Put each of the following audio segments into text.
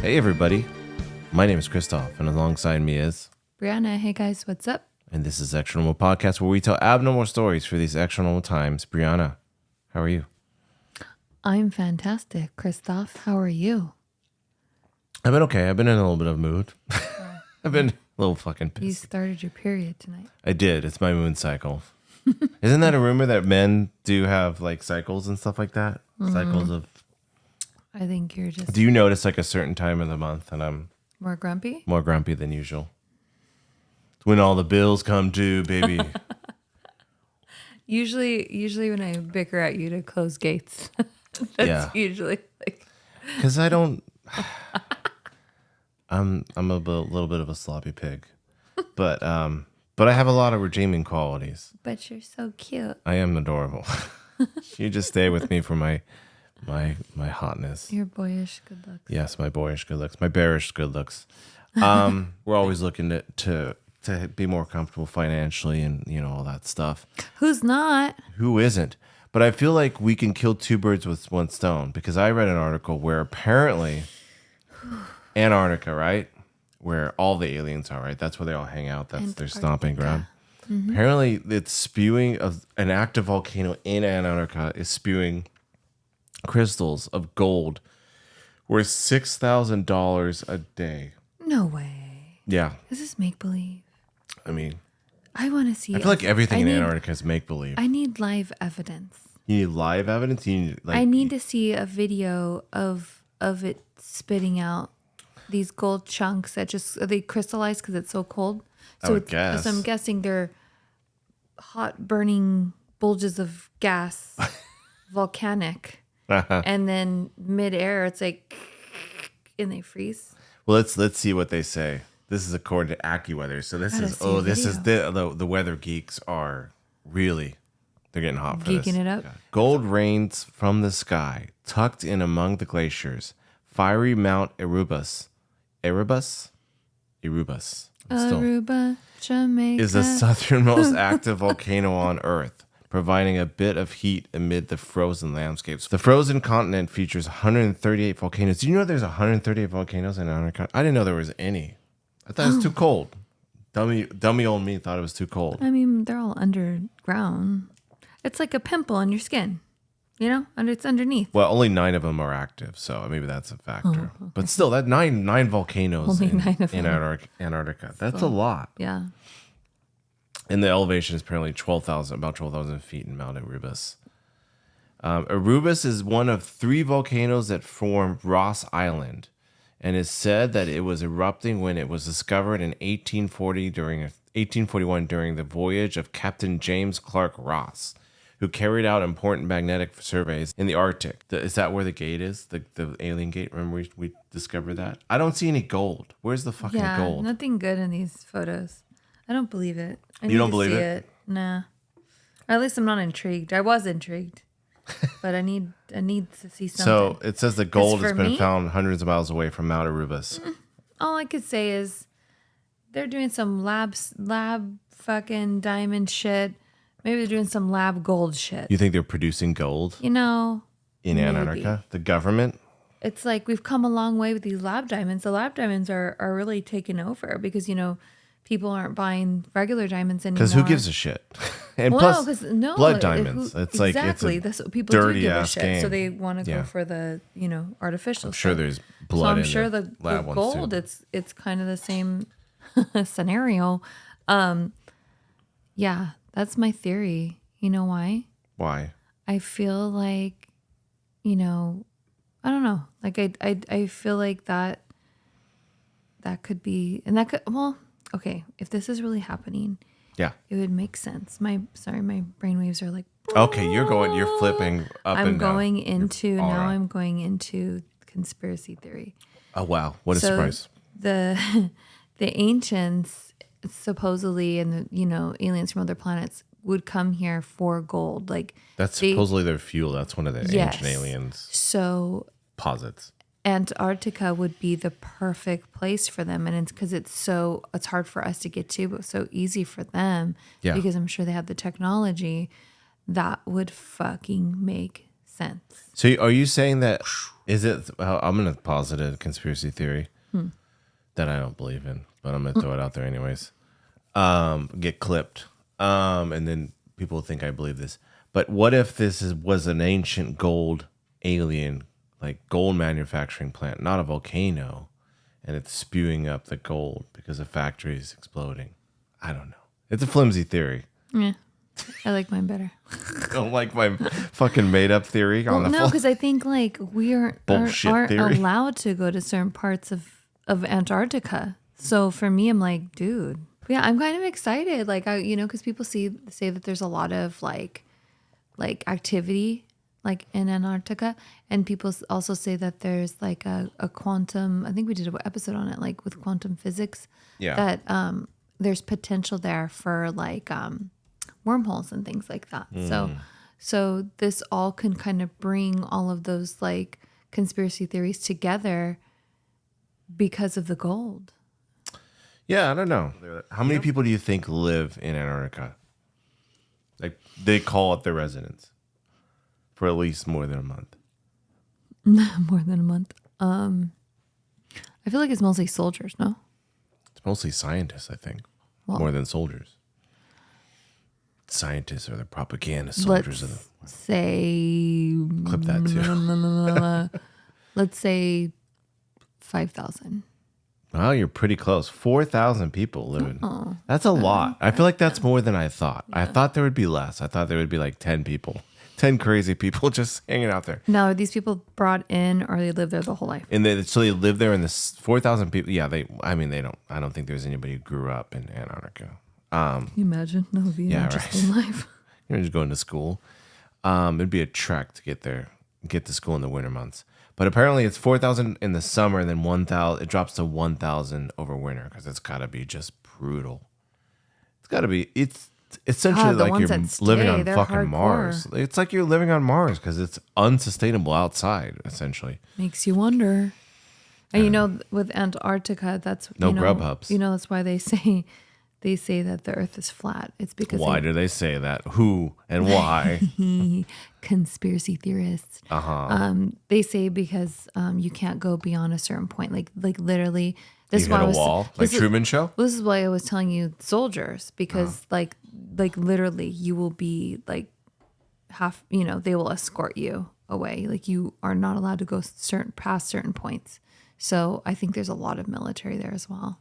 Hey everybody, my name is Christoph, and alongside me is... Brianna. Hey guys, what's up? And this is ExtraNormal Podcast, where we tell abnormal stories for these extra-normal times. Brianna, how are you? I'm fantastic. Christoph, how are you? I've been okay. I've been in a little bit of a mood. I've been a little fucking pissed. You started your period tonight. I did. It's my moon cycle. Isn't that a rumor that men do have like cycles and stuff like that? Cycles of... I think you're just Do you notice like a certain time of the month and I'm more grumpy? more grumpy than usual? It's when all the bills come due, baby. Usually when I bicker at you to close gates. That's usually like... Because I don't... I'm little bit of a sloppy pig. But I have a lot of redeeming qualities. But you're so cute. I am adorable. You just stay with me for my hotness. Your boyish good looks. Yes, my boyish good looks, my bearish good looks. We're always looking to be more comfortable financially and all that stuff. Who's not? Who isn't? But I feel like we can kill two birds with one stone, because I read an article where apparently Antarctica, right, where all the aliens are, right? That's where they all hang out. That's their stomping ground. Mm-hmm. Apparently, it's spewing of an active volcano in Antarctica is spewing crystals of gold worth $6,000 a day. No way. Yeah. Is this make believe? I mean, I want to see. I feel like everything in Antarctica is make believe. I need live evidence. You need live evidence. You need, I need to see a video of it spitting out these gold chunks that they crystallize because it's so cold. So I'm guessing they're hot burning bulges of gas, volcanic, and then midair it's like, and they freeze. Well, let's see what they say. This is according to AccuWeather. So this is the weather geeks are really, they're getting hot for this. Geeking it up. Gold rains from the sky, tucked in among the glaciers. Fiery Mount Erebus. Aruba, Jamaica is the southernmost active volcano on Earth, providing a bit of heat amid the frozen landscapes. The frozen continent features 138 volcanoes. Do you know there's 138 volcanoes in Antarctica? I didn't know there was any. I thought it was too cold. Dummy old me thought it was too cold. I mean, they're all underground. It's like a pimple on your skin. It's underneath. Well, only 9 of them are active, so maybe that's a factor. Okay. But still, that nine volcanoes only 9 of in them. Antarctica. That's a lot. Yeah. And the elevation is apparently about 12,000 feet in Mount Erebus. Erebus is one of 3 volcanoes that form Ross Island, and is said that it was erupting when it was discovered in 1841 during the voyage of Captain James Clark Ross, who carried out important magnetic surveys in the Arctic. Is that where the gate is? The alien gate? Remember we discovered that? I don't see any gold. Where's the fucking gold? Nothing good in these photos. I don't believe it. You don't believe it? Nah. Or at least I'm not intrigued. I was intrigued. But I need to see something. So it says the gold has been found hundreds of miles away from Mount Erebus. All I could say is they're doing some lab fucking diamond shit. Maybe they're doing some lab gold shit. You think they're producing gold? In Antarctica? The government? It's like we've come a long way with these lab diamonds. The lab diamonds are really taking over because, people aren't buying regular diamonds anymore. Because who gives a shit? And plus, blood diamonds. That's what people do give a shit. Game. So they want to go for the, artificial. I'm sure there's blood. So I'm sure the gold. It's kind of the same scenario. Yeah, that's my theory. You know why? Why? I feel like, I don't know. Like I feel like that could be, and that could, okay, if this is really happening, it would make sense. My brainwaves are like, okay, you're flipping up and down. I'm going into conspiracy theory. Oh, wow. What a surprise. The ancients supposedly, and aliens from other planets would come here for gold. Like that's supposedly their fuel. That's one of the ancient aliens. So posits. Antarctica would be the perfect place for them, and it's because it's hard for us to get to, but so easy for them. Yeah. Because I'm sure they have the technology. That would fucking make sense. So are you saying that, is it, I'm going to posit a conspiracy theory that I don't believe in, but I'm going to throw it out there anyways. Get clipped. And then people think I believe this. But what if this was an ancient gold alien, like gold manufacturing plant, not a volcano, and it's spewing up the gold because the factory is exploding? I don't know. It's a flimsy theory. Yeah. I like mine better. Don't like my fucking made up theory on the no, because I think like we aren't allowed to go to certain parts of Antarctica. So for me, I'm like, dude, yeah, I'm kind of excited. Like because people say that there's a lot of like activity like in Antarctica, and people also say that there's like a quantum. I think we did an episode on it, like with quantum physics. Yeah. That there's potential there for like wormholes and things like that. So this all can kind of bring all of those like conspiracy theories together because of the gold. Yeah, I don't know. How many people do you think live in Antarctica? Like they call it their residence for at least more than a month. More than a month. I feel like it's mostly soldiers, no? It's mostly scientists, I think. Well, more than soldiers. Scientists are the propaganda soldiers of the. Say. Clip that too. Let's say 5,000. Wow, you're pretty close. 4,000 people living. That's a lot. I feel like that's more than I thought. Yeah. I thought there would be less. I thought there would be like 10 people. 10 crazy people just hanging out there. Now, are these people brought in or they live there the whole life? And so they live there in this 4,000 people. Yeah, I don't think there's anybody who grew up in Antarctica. Can you imagine? That would be an interesting life. You're just going to school. It'd be a trek to get there, get to school in the winter months. But apparently it's 4,000 in the summer, and then 1,000. It drops to 1,000 over winter because it's got to be just brutal. It's got to be. It's essentially like you're living on fucking hardcore. Mars. It's like you're living on Mars because it's unsustainable outside. Essentially, makes you wonder. And with Antarctica, that's no grub hubs. That's why they say that the Earth is flat. It's because why do they say that? Who and why? Conspiracy theorists. They say because you can't go beyond a certain point. Like literally, this is why a wall, like Truman Show. This is why I was telling you soldiers, because like literally you will be like they will escort you away. Like you are not allowed to go past certain points. So I think there's a lot of military there as well.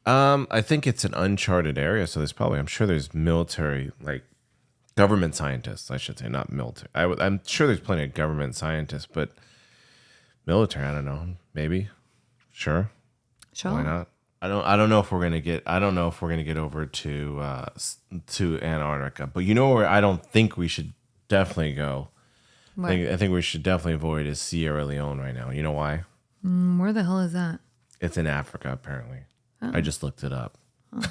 I think it's an uncharted area, so I'm sure there's military, like government scientists, I should say, not military. I'm sure there's plenty of government scientists, but military, I don't know, maybe, sure, why not? I don't know if we're gonna get over to Antarctica, but where I don't think we should definitely go. I think we should definitely avoid is Sierra Leone right now. You know why? Where the hell is that? It's in Africa, apparently. Oh. I just looked it up. Oh.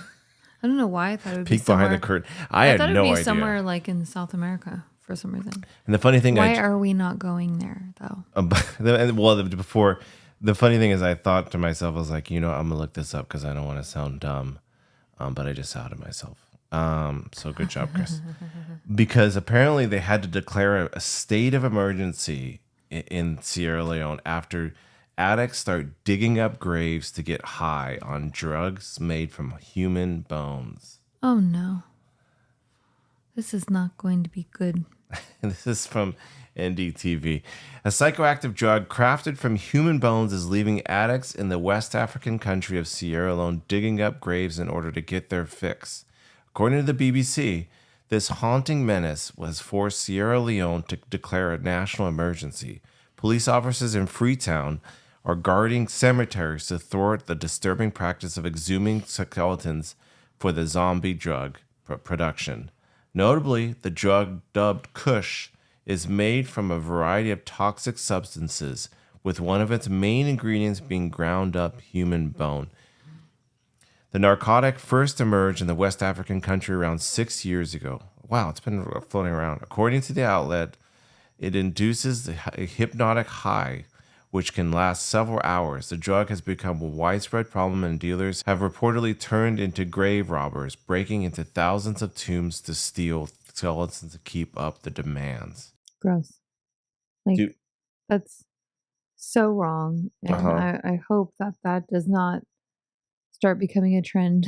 I don't know why I thought it would be behind the curtain. I had no idea. I thought it would be somewhere like in South America for some reason. And the funny thing, why are we not going there though? The funny thing is, I thought to myself, I was like, I'm gonna look this up because I don't want to sound dumb, but I just outed myself. So good job, Chris. Because apparently they had to declare a state of emergency in Sierra Leone after addicts start digging up graves to get high on drugs made from human bones. Oh, no. This is not going to be good. This is from NDTV. A psychoactive drug crafted from human bones is leaving addicts in the West African country of Sierra Leone digging up graves in order to get their fix. According to the BBC, this haunting menace was forced Sierra Leone to declare a national emergency. Police officers in Freetown are guarding cemeteries to thwart the disturbing practice of exhuming skeletons for the zombie drug production. Notably, the drug dubbed Kush is made from a variety of toxic substances, with one of its main ingredients being ground up human bone. The narcotic first emerged in the West African country around 6 years ago. Wow, it's been floating around. According to the outlet, it induces a hypnotic high, which can last several hours. The drug has become a widespread problem, and dealers have reportedly turned into grave robbers, breaking into thousands of tombs to steal skeletons to keep up the demands. Gross. Like, that's so wrong. And I hope that that does not start becoming a trend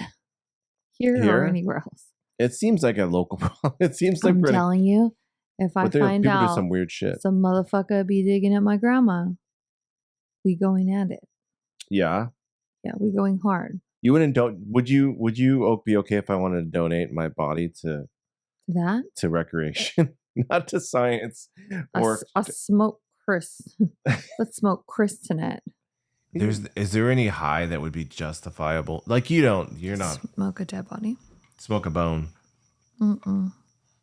here or anywhere else. It seems like a local problem. It seems like I'm telling you, if I find people out do some weird shit, some motherfucker be digging at my grandma, we going at it. Yeah. Yeah, we going hard. You wouldn't would you be okay if I wanted to donate my body to that? To recreation, not to science or a smoke Chris. Let's smoke Chris tonight. Is there any high that would be justifiable? Like you're not smoke a dead body. Smoke a bone.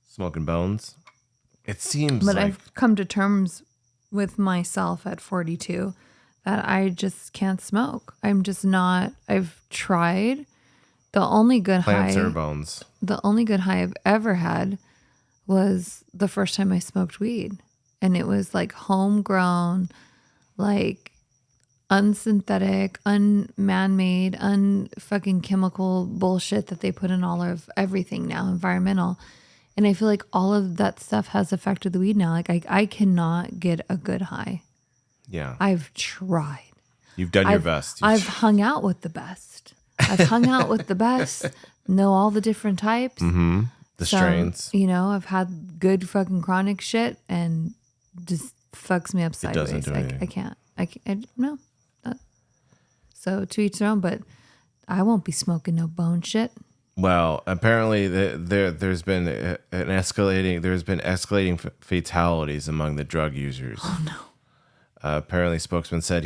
Smoking bones. It seems but I've come to terms with myself at 42 that I just can't smoke. I'm just not. I've tried. The only good plants or bones. The only good high I've ever had was the first time I smoked weed, and it was like homegrown, like unsynthetic, man-made, unfucking chemical bullshit that they put in all of everything now, environmental. And I feel like all of that stuff has affected the weed now. Like I cannot get a good high. Yeah. I've tried. You've done your best. I've hung out with the best. Know all the different types. Mm-hmm. The strains. I've had good fucking chronic shit and just fucks me up sideways. It doesn't do anything. I can't. No. So to each their own, but I won't be smoking no bone shit. Well, apparently there's been escalating fatalities among the drug users. Oh no. Apparently, spokesman said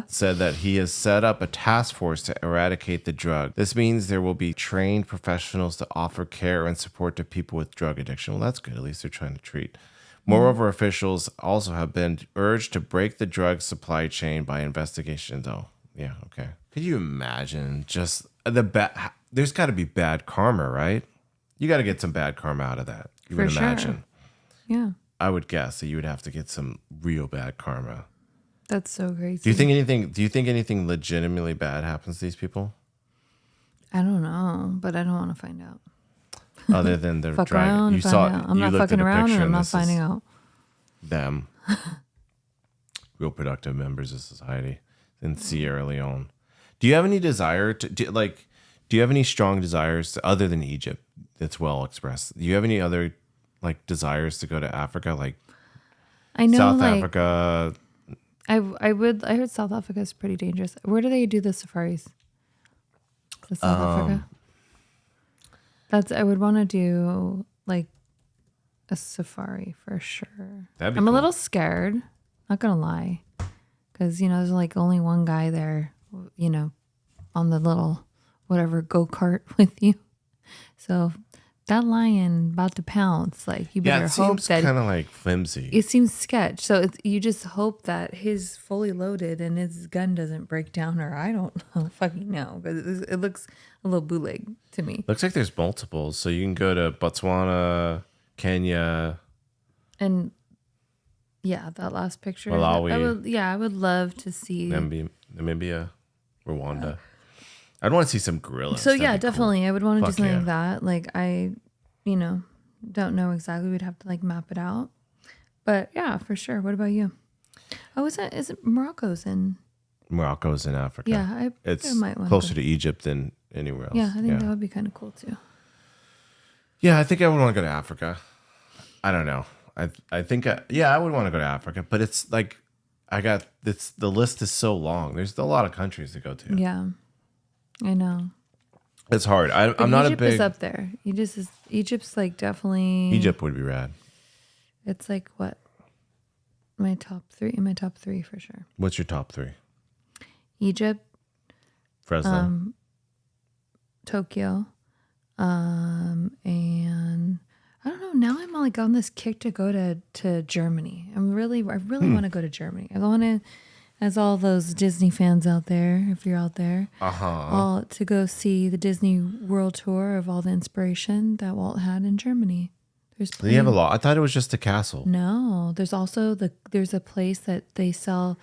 said that he has set up a task force to eradicate the drug. This means there will be trained professionals to offer care and support to people with drug addiction. Well, that's good. At least they're trying to treat. Moreover, officials also have been urged to break the drug supply chain by investigations. Oh, yeah, okay. Could you imagine just there's got to be bad karma, right? You got to get some bad karma out of that. You would imagine. Yeah. I would guess that you would have to get some real bad karma. That's so crazy. Do you think anything legitimately bad happens to these people? I don't know, but I don't want to find out. Other than they're fuck around, you saw it. I'm not fucking around and I'm not finding out. Them. Real productive members of society in Sierra Leone. Do you have any desire do you have any strong desires other than Egypt that's well expressed? Do you have any other desires to go to Africa, I know South Africa? I heard South Africa is pretty dangerous. Where do they do the safaris? South Africa. I would want to do a safari for sure. I'm a little scared, not gonna lie, because there's there's only one guy there, on the little whatever go-kart with you. So that lion about to pounce, you better hope that kind of flimsy. It seems sketch. So you just hope that his fully loaded and his gun doesn't break down, or I don't fucking know, because it looks a little bootleg to me. Looks like there's multiples, so you can go to Botswana, Kenya, and that last picture. Malawi. I would love to see Namibia, Rwanda. I'd want to see some gorillas. So definitely. Cool. I would want to do something like that. I, don't know exactly. We'd have to map it out. But yeah, for sure. What about you? Oh, is it Morocco's in Africa? Yeah, it's closer to Egypt than anywhere else. Yeah, I think that would be kind of cool too. Yeah, I think I would want to go to Africa. I don't know. I think I would want to go to Africa, but it's the list is so long. There's a lot of countries to go to. Yeah. I know. It's hard. I'm not Egypt a big. Is up there. Egypt's definitely. Egypt would be rad. It's what? My top three. In my top three for sure. What's your top three? Egypt. Fresno. Tokyo. And I don't know. Now I'm on this kick to go to Germany. I really want to go to Germany. I want to. As all those Disney fans out there, if you're out there, all to go see the Disney World Tour of all the inspiration that Walt had in Germany. They have a lot. I thought it was just a castle. No, there's also there's a place that they sell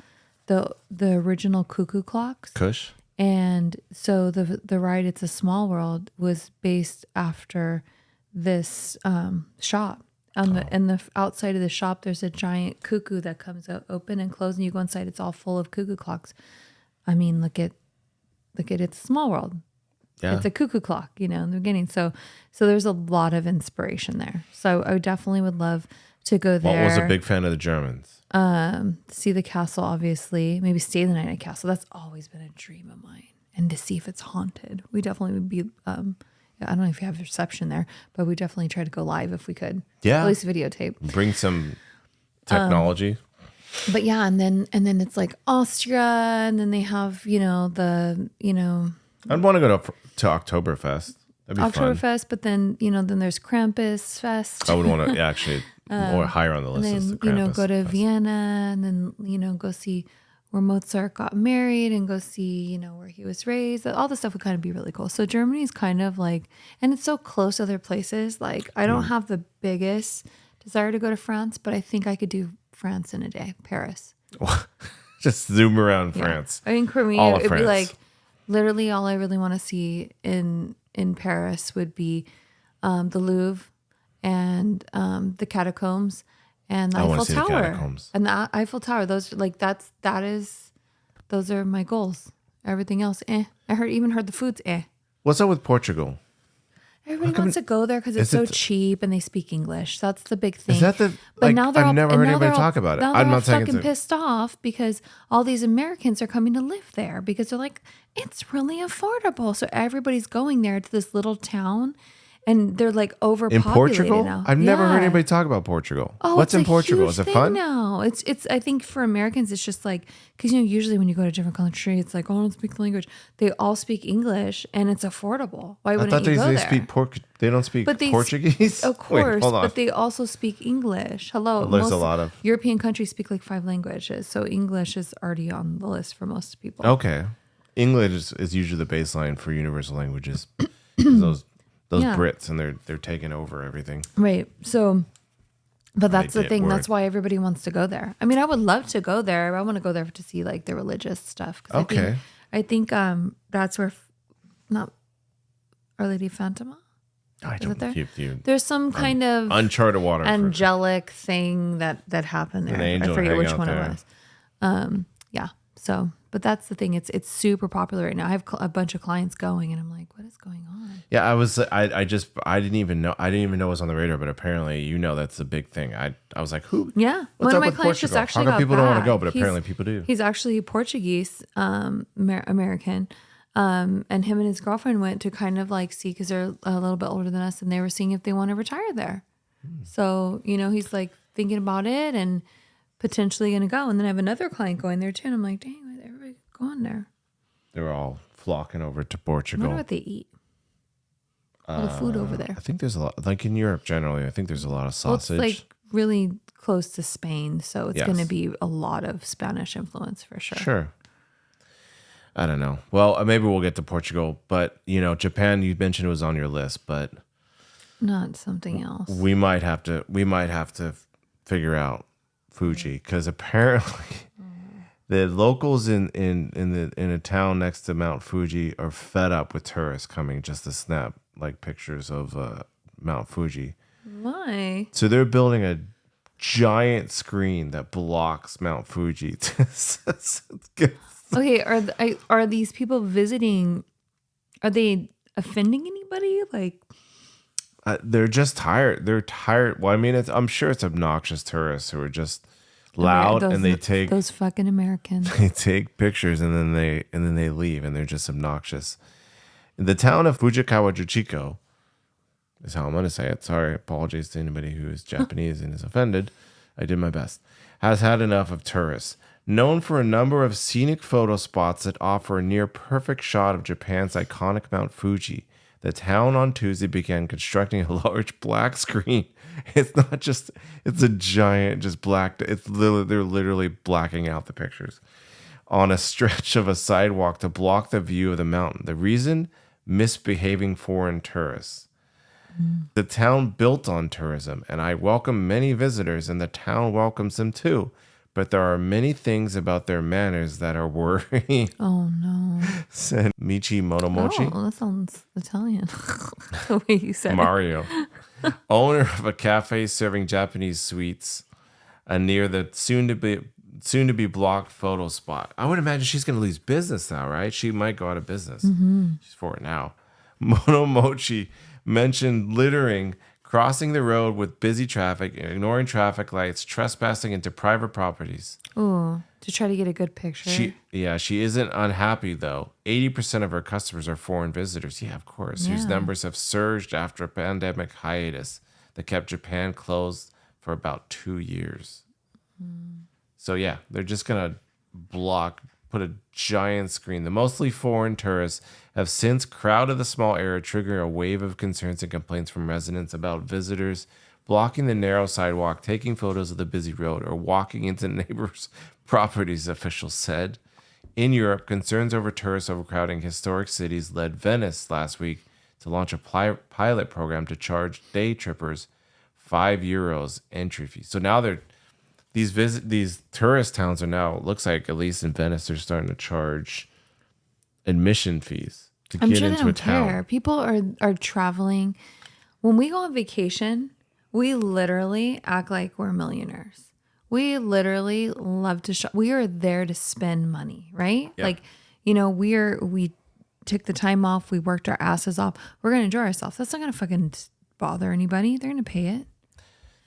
the original cuckoo clocks. Kush. And so the ride It's a Small World was based after this shop. on the outside of the shop, there's a giant cuckoo that comes out open and closed, and you go inside, it's all full of cuckoo clocks. I mean, look at It's a Small World. Yeah. It's a cuckoo clock, in the beginning. So there's a lot of inspiration there. So I definitely would love to go there. What was a big fan of the Germans? See the castle, obviously. Maybe stay the night at castle. That's always been a dream of mine. And to see if it's haunted. We definitely would be, I don't know if you have reception there, but we definitely try to go live if we could. Yeah. At least videotape. Bring some technology. But yeah, and then it's like Austria, and then they have, I'd want to go to Oktoberfest. That'd be Oktoberfest, fun. but then, then there's Krampus Fest. I would want to actually more higher on the list. And is the then, Krampus go to Fest. Vienna, and then, go see where Mozart got married, and go see, where he was raised. All this stuff would kind of be really cool. So Germany is kind of like, and it's so close to other places. Like, I don't have the biggest desire to go to France, but I think I could do France in a day. Paris. Just zoom around France. I mean, for me, it'd be like literally all I really want to see in Paris would be the Louvre and the catacombs and the Eiffel Tower and the Eiffel Tower. Those those are my goals. Everything else, I even heard the food's. What's up with Portugal? Everybody wants to go there because it's so cheap and they speak English. That's the big thing. Is that the? But now I've never heard anybody talk about it. I'm not fucking pissed off because all these Americans are coming to live there because they're like, it's really affordable. So everybody's going there to this little town, and they're like overpopulated in Portugal now. I've never heard anybody talk about Portugal. Oh, what's in Portugal? Is it fun? No, it's. I think for Americans, it's just like because usually when you go to a different country, it's like, oh, I don't speak the language. They all speak English, and it's affordable. Why wouldn't you go there? They don't speak Portuguese. Of course, but they also speak English. Hello, there's a lot of European countries speak like 5 languages, so English is already on the list for most people. Okay, English is usually the baseline for universal languages. those Brits, and they're taking over everything. Right. So, but that's the thing. That's why everybody wants to go there. I mean, I would love to go there. I want to go there to see like the religious stuff. Okay. I think that's where, not Our Lady of Fatima. I don't know. There's some kind of uncharted water, angelic thing that happened there. I forget which one it was. Yeah. So, but that's the thing. It's super popular right now. I have a bunch of clients going, and I'm like, what is going on? Yeah, I didn't even know it was on the radar, but apparently, that's a big thing. I was like, who? Yeah, what's one up of my with clients Portugal? just actually How come got people back. don't want to go, but apparently people do. He's actually Portuguese, American, and him and his girlfriend went to kind of like see because they're a little bit older than us, and they were seeing if they want to retire there. So he's like thinking about it and potentially going to go. And then I have another client going there too, and I'm like, dang, why is everybody going there? They're all flocking over to Portugal. I wonder what they eat. All the food over there. I think there's a lot, like in Europe generally. I think there's a lot of sausage. Well, it's like really close to Spain, so it's going to be a lot of Spanish influence for sure. Sure. I don't know. Well, maybe we'll get to Portugal, but Japan. You mentioned it was on your list, but not something else. We might have to figure out Fuji because apparently the locals in a town next to Mount Fuji are fed up with tourists coming just to snap like pictures of Mount Fuji. Why? So they're building a giant screen that blocks Mount Fuji. Okay, are these people visiting? Are they offending anybody? Like, they're just tired. They're tired. Well, I mean, I'm sure it's obnoxious tourists who are just loud and they take those fucking Americans. They take pictures and then they leave and they're just obnoxious. The town of Fujikawa Juchiko is how I'm going to say it. Sorry, apologies to anybody who is Japanese and is offended. I did my best. Has had enough of tourists. Known for a number of scenic photo spots that offer a near perfect shot of Japan's iconic Mount Fuji, the town on Tuesday began constructing a large black screen. It's not just, it's a giant, just black. They're literally blacking out the pictures on a stretch of a sidewalk to block the view of the mountain. The reason? Misbehaving foreign tourists. The town built on tourism, and I welcome many visitors, and the town welcomes them too. But there are many things about their manners that are worrying. Oh, no. Said Michi Motomochi. Oh, that sounds Italian. The way you said Mario. owner of a cafe serving Japanese sweets near the soon to be blocked photo spot. I would imagine she's going to lose business now, right? She might go out of business. She's for it now. Monomochi mentioned littering, crossing the road with busy traffic, ignoring traffic lights, trespassing into private properties. Oh, to try to get a good picture. She isn't unhappy though. 80% of her customers are foreign visitors. Yeah, of course. Whose numbers have surged after a pandemic hiatus that kept Japan closed for about 2 years. So yeah, they're just gonna put a giant screen. The mostly foreign tourists have since crowded the small area, triggering a wave of concerns and complaints from residents about visitors blocking the narrow sidewalk, taking photos of the busy road, or walking into neighbors' properties, officials said. In Europe, concerns over tourist overcrowding historic cities led Venice last week to launch a pilot program to charge day trippers €5 entry fee. So now these tourist towns are now, looks like at least in Venice, they're starting to charge admission fees to get into a town. Care. People are traveling. When we go on vacation, we literally act like we're millionaires. We literally love to shop. We are there to spend money, right? Yep. Like, we took the time off. We worked our asses off. We're going to enjoy ourselves. That's not going to fucking bother anybody. They're going to pay it.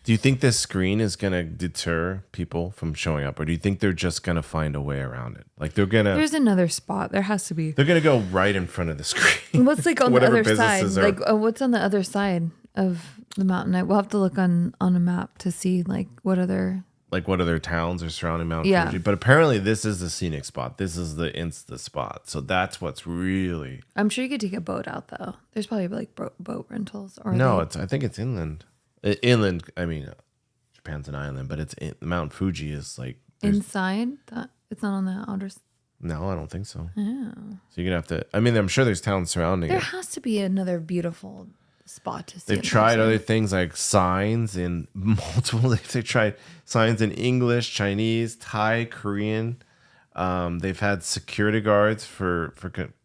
Do you think this screen is going to deter people from showing up, or do you think they're just going to find a way around it? Like there's another spot. There has to be. They're going to go right in front of the screen. What's like on the other side? Like what's on the other side of the mountain? We'll have to look on a map to see like what other towns are surrounding Mount Fuji. But apparently this is the scenic spot. This is the Insta spot. So that's what's really. I'm sure you could take a boat out though. There's probably like boat rentals or no. I think it's inland. Inland, I mean, Japan's an island, but Mount Fuji is like inside. It's not on the outer. No, I don't think so. Oh. So you're gonna have to. I mean, I'm sure there's towns surrounding it. There has to be another beautiful spot to see. They've tried other things like signs in multiple. They tried signs in English, Chinese, Thai, Korean. They've had security guards for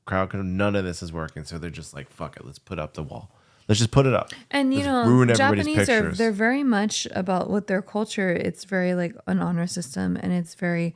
crowd control. None of this is working, so they're just like, "Fuck it, let's put up the wall." Let's just put it up. And Japanese they're very much about what their culture. It's very like an honor system, and it's very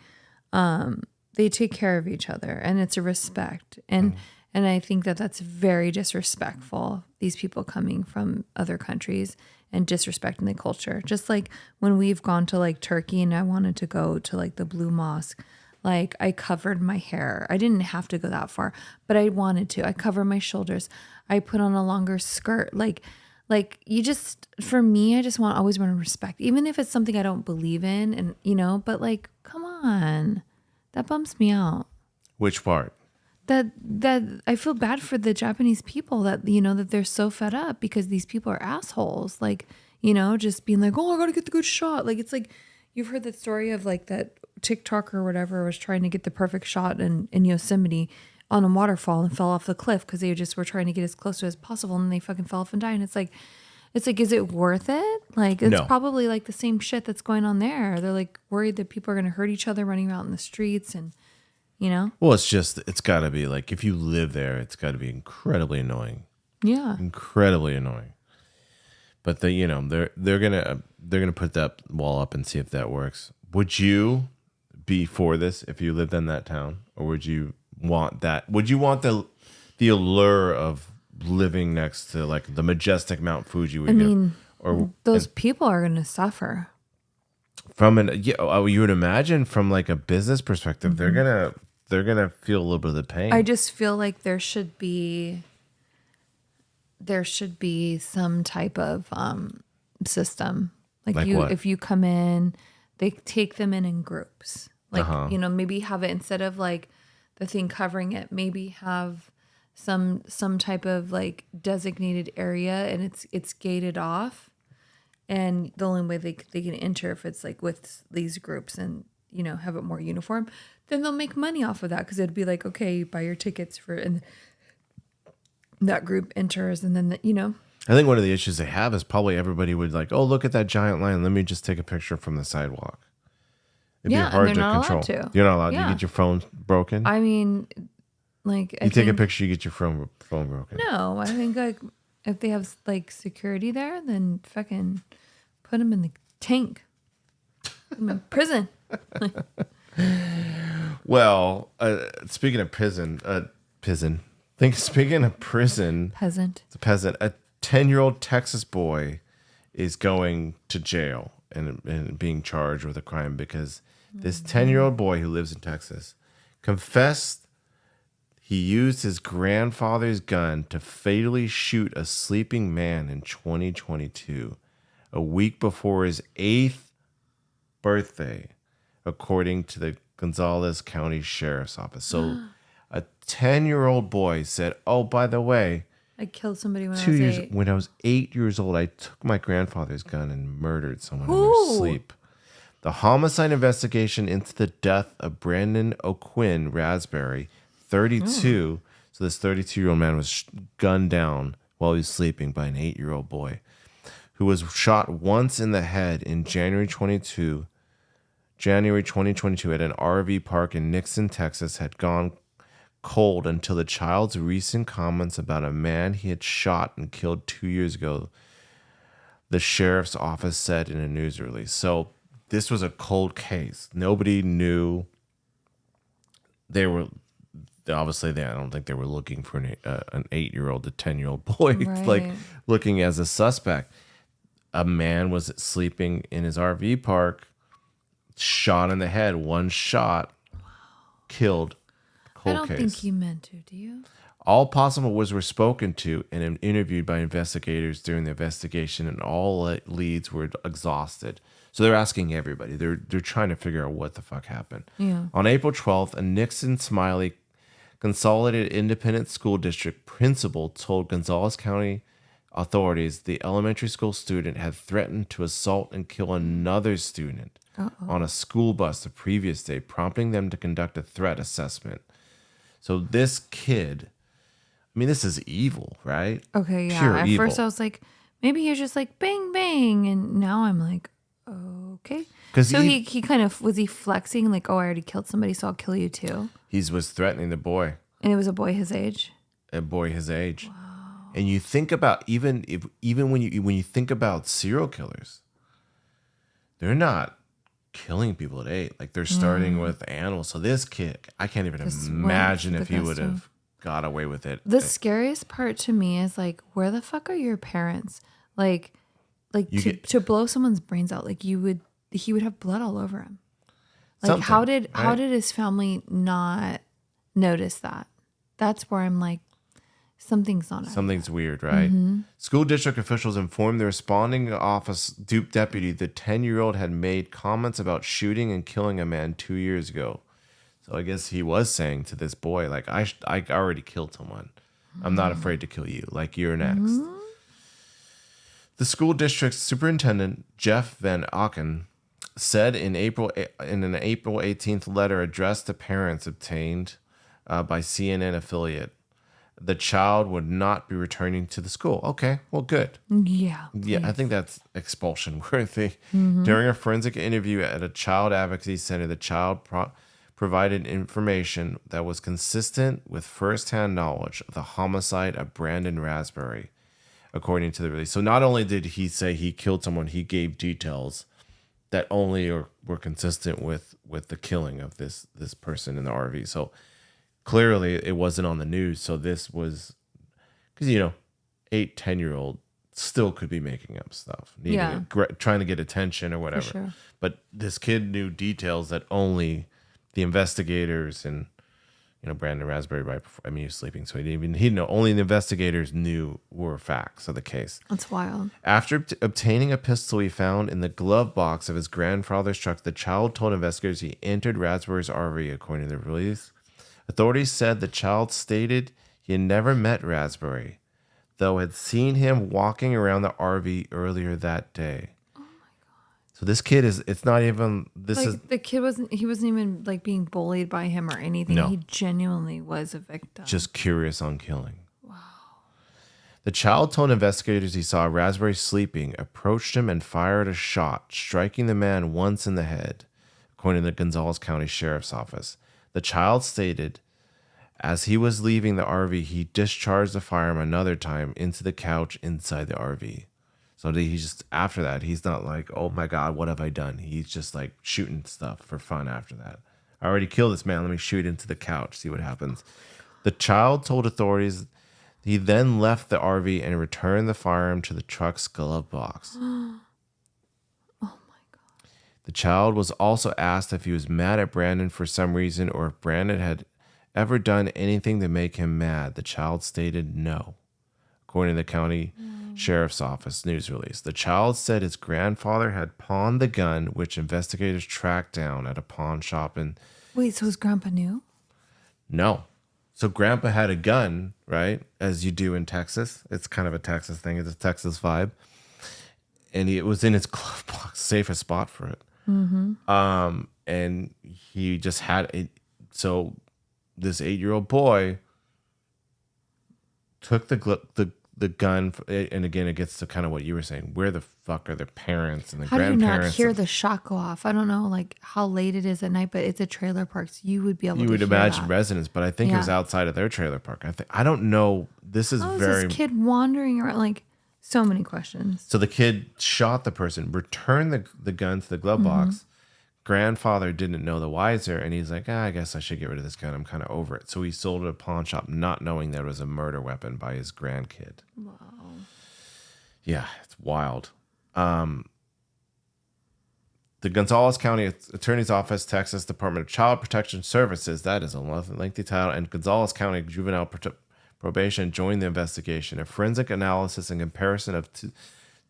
they take care of each other, and it's a respect. And I think that's very disrespectful. These people coming from other countries and disrespecting the culture. Just like when we've gone to like Turkey, and I wanted to go to like the Blue Mosque. Like I covered my hair. I didn't have to go that far, but I wanted to. I covered my shoulders. I put on a longer skirt. Like you just, for me, I just always want to respect, even if it's something I don't believe in, and but like, come on, that bumps me out. Which part? That I feel bad for the Japanese people that that they're so fed up because these people are assholes. Like just being like, oh, I gotta get the good shot. Like it's like you've heard that story of like that TikToker or whatever was trying to get the perfect shot in Yosemite on a waterfall and fell off the cliff because they just were trying to get as close to it as possible, and they fucking fell off and died. And it's like, is it worth it? Like, it's probably like the same shit that's going on there. They're like worried that people are going to hurt each other running out in the streets, and Well, it's got to be like, if you live there, it's got to be incredibly annoying. Yeah, incredibly annoying. But they're gonna put that wall up and see if that works. Would you be for this if you lived in that town, or would you want that? Would you want the allure of living next to like the majestic Mount Fuji? Those people are going to suffer. You would imagine from like a business perspective, Mm-hmm. they're gonna feel a little bit of the pain. I just feel like there should be some type of system. Like what? If you come in, they take them in groups. Like, maybe have it instead of like the thing covering it, maybe have some type of like designated area, and it's gated off. And the only way they can enter if it's like with these groups and, have it more uniform, then they'll make money off of that. Because it'd be like, okay, you buy your tickets and that group enters, and then, I think one of the issues they have is probably everybody would like, oh, look at that giant line. Let me just take a picture from the sidewalk. It'd be hard to control. You're not allowed. Yeah. You get your phone broken. I mean, like you take a picture, you get your phone broken. No, I think like if they have like security there, then fucking put them in the tank. Put them in prison. Well, speaking of prison, speaking of prison, Peasant. it's a peasant. A 10-year-old Texas boy is going to jail and being charged with a crime because this 10-year-old boy who lives in Texas confessed he used his grandfather's gun to fatally shoot a sleeping man in 2022, a week before his 8th birthday, according to the Gonzales County Sheriff's Office. So a 10-year-old boy said, oh, by the way, I killed somebody when I was 8. When I was 8 years old, I took my grandfather's gun and murdered someone in their sleep. The homicide investigation into the death of Brandon O'Quinn Raspberry, 32. So this 32-year-old man was gunned down while he was sleeping by an 8-year-old boy who was shot once in the head in January 2022 at an RV park in Nixon, Texas, had gone cold until the child's recent comments about a man he had shot and killed 2 years ago, the sheriff's office said in a news release. So this was a cold case. Nobody knew. They were obviously I don't think they were looking for an 8-year-old to 10-year-old boy, right. like looking as a suspect. A man was sleeping in his RV park, shot in the head, one shot, killed. Cold I don't case. think he meant to, do you? All possible witnesses were spoken to and interviewed by investigators during the investigation, and all leads were exhausted. So they're asking everybody. They're trying to figure out what the fuck happened. Yeah. On April 12th, a Nixon Smiley Consolidated Independent School District principal told Gonzales County authorities the elementary school student had threatened to assault and kill another student on a school bus the previous day, prompting them to conduct a threat assessment. So this kid, I mean, this is evil, right? Okay, yeah. Pure At evil. first I was like, maybe he was just like bang bang, and now I'm like, okay. So he kind of was he flexing like, oh, I already killed somebody, so I'll kill you too. He was threatening the boy. And it was a boy his age. A boy his age. Wow. And you think about even when you think about serial killers, they're not killing people at 8. Like they're starting with animals. So this kid, I can't even imagine if he would have got away with it. The scariest part to me is like, where the fuck are your parents? Like to blow someone's brains out, like he would have blood all over him. Like how did his family not notice that? That's where I'm like, something's not. Something's weird, right? Mm-hmm. School district officials informed the responding office deputy the 10-year-old had made comments about shooting and killing a man 2 years ago. So I guess he was saying to this boy, like, I already killed someone. I'm not afraid to kill you. Like, you're next. Mm-hmm. The school district's superintendent, Jeff Van Auken, said in an April 18th letter addressed to parents obtained by CNN affiliate, the child would not be returning to the school. Okay, well, good. Yeah. Please. Yeah, I think that's expulsion worthy. Mm-hmm. During a forensic interview at a child advocacy center, the child provided information that was consistent with firsthand knowledge of the homicide of Brandon Raspberry, according to the release. So not only did he say he killed someone, he gave details that only were consistent with the killing of this person in the RV. So clearly it wasn't on the news. So this was, because 8-10-year-old still could be making up stuff, trying to get attention or whatever. Sure. But this kid knew details that only the investigators and Brandon Raspberry, right before, he was sleeping, so only the investigators knew were facts of the case. That's wild. After obtaining a pistol he found in the glove box of his grandfather's truck, the child told investigators he entered Raspberry's RV, according to the release. Authorities said the child stated he had never met Raspberry, though had seen him walking around the RV earlier that day. Oh my God. So this kid the kid wasn't even like being bullied by him or anything. No. He genuinely was a victim. Just curious on killing. Wow. The child told investigators he saw Raspberry sleeping, approached him and fired a shot, striking the man once in the head, according to the Gonzales County Sheriff's Office. The child stated As he was leaving the RV, he discharged the firearm another time into the couch inside the RV. So he's just, after that, he's not like, oh my God, what have I done? He's just like shooting stuff for fun after that. I already killed this man. Let me shoot into the couch, see what happens. The child told authorities he then left the RV and returned the firearm to the truck's glove box. Oh my God. The child was also asked if he was mad at Brandon for some reason or if Brandon had ever done anything to make him mad. The child stated no. According to the county sheriff's office news release, the child said his grandfather had pawned the gun, which investigators tracked down at a pawn shop in... Wait, so his grandpa knew? No. So grandpa had a gun, right? As you do in Texas. It's kind of a Texas thing. It's a Texas vibe. And it was in his glove box, safest spot for it. Mm-hmm. And he just had it. So this 8-year-old boy took the gun, and again, it gets to kind of what you were saying. Where the fuck are their parents and the grandparents? How do you not hear the shot go off? I don't know, like how late it is at night, but it's a trailer park, so you would be able to. You would imagine that. Residents, but I think it was outside of their trailer park. I don't know. This is very. This kid wandering around, like so many questions. So the kid shot the person, returned the gun to the glove box. Grandfather didn't know the wiser, and he's like, I guess I should get rid of this gun. I'm kind of over it. So he sold it at a pawn shop, not knowing that it was a murder weapon by his grandkid. Wow. Yeah, it's wild. The Gonzales County Attorney's Office, Texas Department of Child Protection Services, that is a lengthy title, and Gonzales County Juvenile Probation joined the investigation. A forensic analysis and comparison of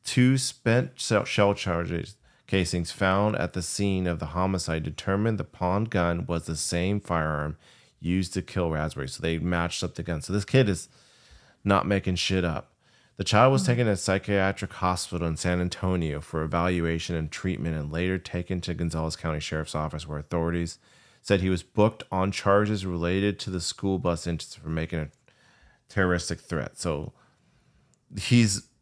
two spent shell charges casings found at the scene of the homicide determined the pawned gun was the same firearm used to kill Raspberry. So they matched up the gun. So this kid is not making shit up. The child was taken to a psychiatric hospital in San Antonio for evaluation and treatment and later taken to Gonzales County Sheriff's Office where authorities said he was booked on charges related to the school bus incident for making a terroristic threat. So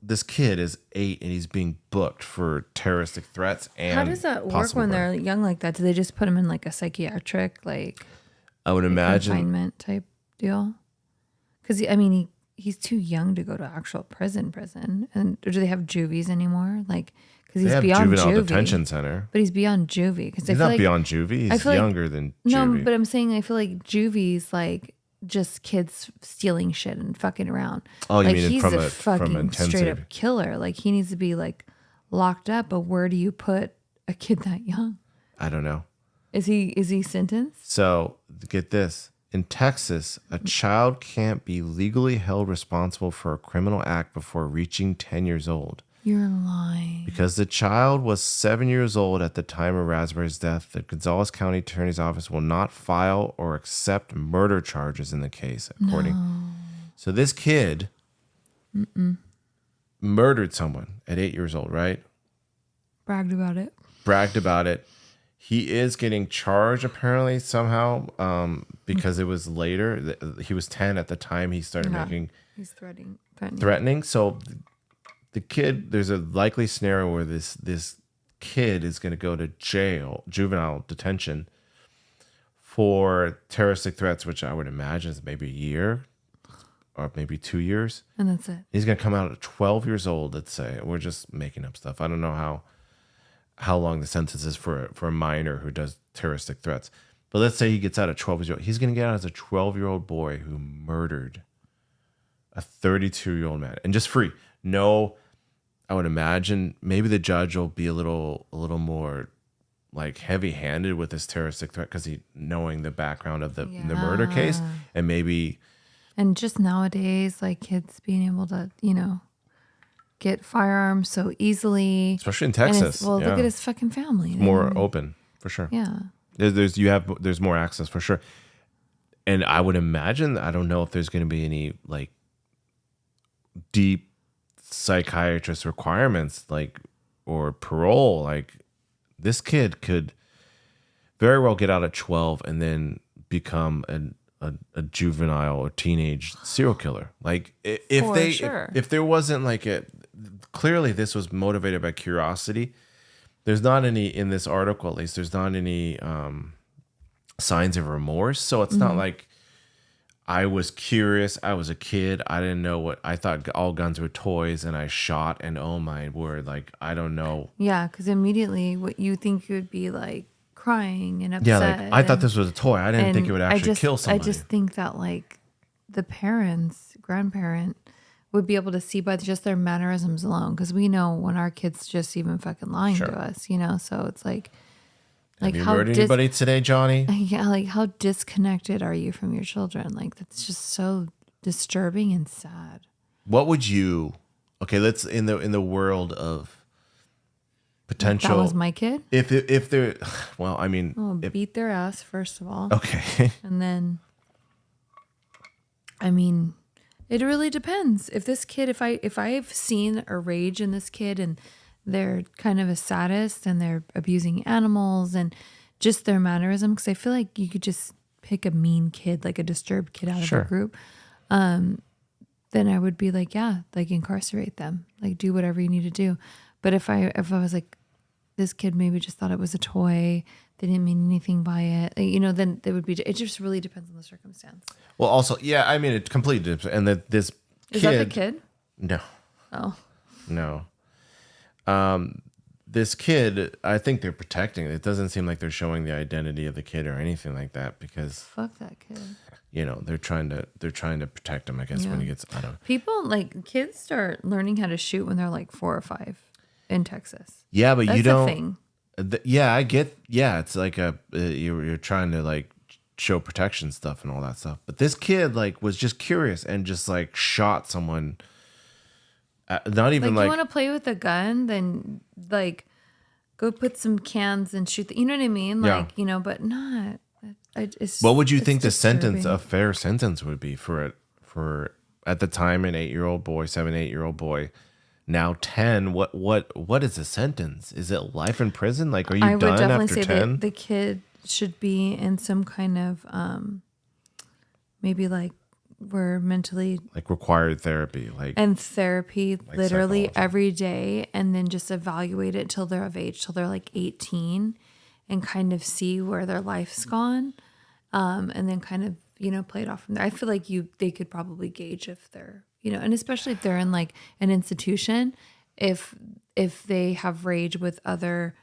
this kid is 8 and he's being booked for terroristic threats. And how does that work when they're young like that? Do they just put him in like a psychiatric, like I would imagine confinement type deal? Because I mean, he's too young to go to actual prison, and or do they have juvies anymore? Like because he's beyond juvenile juvie, detention center, but he's beyond juvie. Because he's not beyond juvie. He's younger than juvie. No, but I'm saying I feel like juvie's like just kids stealing shit and fucking around. Oh, you like, mean he's from a fucking straight up killer. Like he needs to be like locked up. But where do you put a kid that young? I don't know. Is he sentenced? So get this: in Texas, a child can't be legally held responsible for a criminal act before reaching 10 years old. You're lying. Because the child was 7 years old at the time of Raspberry's death, the Gonzales County Attorney's Office will not file or accept murder charges in the case, according. No. So this kid murdered someone at 8 years old, right? Bragged about it. He is getting charged apparently somehow because it was later. He was 10 at the time he started making. He's threatening. So the kid, there's a likely scenario where this kid is going to go to jail, juvenile detention, for terroristic threats, which I would imagine is maybe a year or maybe 2 years. And that's it. He's going to come out at 12 years old, let's say. We're just making up stuff. I don't know how long the sentence is for a minor who does terroristic threats. But let's say he gets out at 12 years old. He's going to get out as a 12-year-old boy who murdered a 32-year-old man. And just free. No, I would imagine maybe the judge will be a little more like heavy-handed with this terroristic threat because he knowing the background of the murder case. And maybe... And just nowadays, like kids being able to, get firearms so easily, especially in Texas. Look at his fucking family. More open for sure. Yeah, there's more access for sure. And I would imagine, I don't know if there's going to be any like deep psychiatrist requirements, like or parole. Like this kid could very well get out at 12 and then become a juvenile or teenage serial killer. Like if there wasn't like clearly this was motivated by curiosity. There's not any in this article, at least there's not any signs of remorse. So it's not like I was curious. I was a kid. I didn't know what I thought. All guns were toys, and I shot. And oh my word, like I don't know. Yeah, because immediately what you think you would be like crying and Yeah, upset. like I thought this was a toy. I didn't think it would actually kill I somebody. just think that like the grandparent would be able to see by just their mannerisms alone, because we know when our kids just even fucking lying to us, you know. So it's like Have you heard anybody today, Johnny? yeah, like how disconnected are you from your children? Like that's just so disturbing and sad. What would you? Okay, let's in the world of potential. That was my kid. If they're, well, I mean, Oh, beat their ass first of all. Okay. And then, I mean, it really depends. If this kid, if I've seen a rage in this kid and they're kind of a sadist and they're abusing animals and just their mannerism, because I feel like you could just pick a mean kid, like a disturbed kid out of a group, then I would be like, yeah, like incarcerate them, like do whatever you need to do. But if I was like, this kid maybe just thought it was a toy, they didn't mean anything by it, you know, then it would be, it just really depends on the circumstance. Well, also, yeah, I mean, it completely depends. And that this kid, is that the kid? No. Oh. No. This kid, I think they're protecting it. It doesn't seem like they're showing the identity of the kid or anything like that because fuck that kid. You know, they're trying to protect him, I guess, when he gets out of people. Like kids start learning how to shoot when they're like 4 or 5 in Texas. Yeah, but that's you don't. A thing. Yeah, I get. Yeah, it's like you're trying to like show protection stuff and all that stuff. But this kid like was just curious and just like shot someone. Not even like you want to play with a gun, then like go put some cans and shoot. You know what I mean? Like you know, but not. What would you think a fair sentence would be for at the time an 8-year-old boy, 7-8-year-old boy, now 10? What is the sentence? Is it life in prison? Like, are you done after 10? The kid should be in some kind of maybe like we're mentally like required therapy, like literally every day, and then just evaluate it till they're of age, till they're like 18, and kind of see where their life's gone, and then kind of play it off from there. I feel like they could probably gauge if they're and especially if they're in like an institution, if they have rage with other